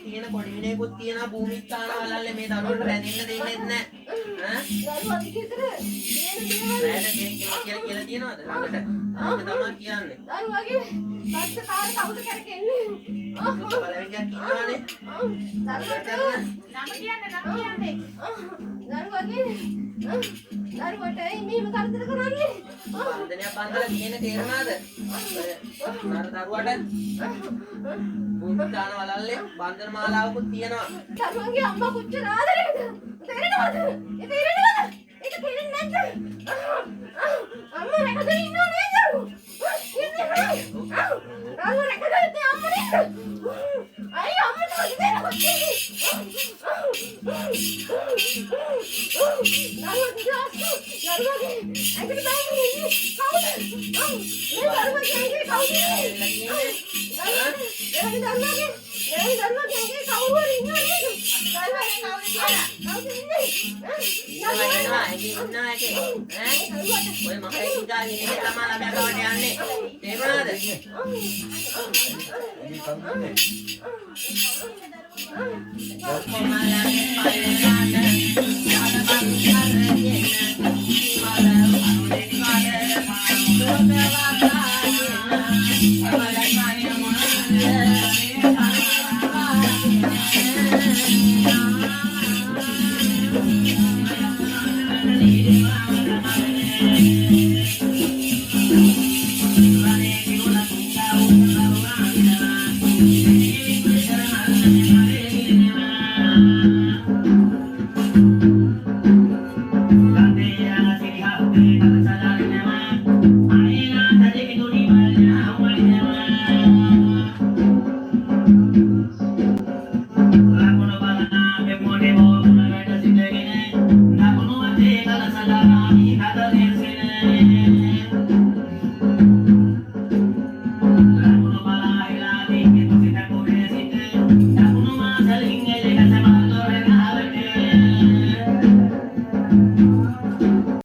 තියෙන පොඩි මිනිහෙකුත් තියෙනවා භූමිස්ථාන වලල්ලේ මේ දරුවන්ට රැඳෙන්න දෙන්නේ නැහැ. ඈ? දරුවා විතර කියලා තියෙනවද? ළඟට. ඒක තමයි කියන්නේ. දරුවාගේ බස්ස කාර් කවුද කරකෙන්නේ? බලවෙන් කියනවානේ. දරුවට නම කියන්නේ. දරුවාගේ දරුවට මේව කරදර කරන්නේ. බන්ධනයක් බන්ධලා තියෙන තේරුණාද? අර දරුවට භූමිස්ථාන වලල්ලේ බන්ධන මාලාවකුත් තියෙනවා. දරුවන්ගේ අම්මා කොච්චර ආදරේද? තේරෙනවද? ඒක තේරෙනවද? ඒක තේරෙන්නේ නැද්ද? අම්මා රැකගෙන ඉන්නව නේද? ඉන්නේ නැහැ. අම්මා රැකගෙන ඉන්නේ අම්මා නේද? අයි අම්මට වදින්න කොච්චර. දරුවගේ ඇඟට බෑනේ ඉන්නේ. කවුද? මේ දරුවගේ ඇඟේ කවුද? දරුවගේ කවුරු ඉන්නවද? ඔය මහේන් ගානේ ඉන්නේ ළමා ළමයා ගාවට යන්නේ. තේරුණාද? කොමාලගේ පල්ලෙහාට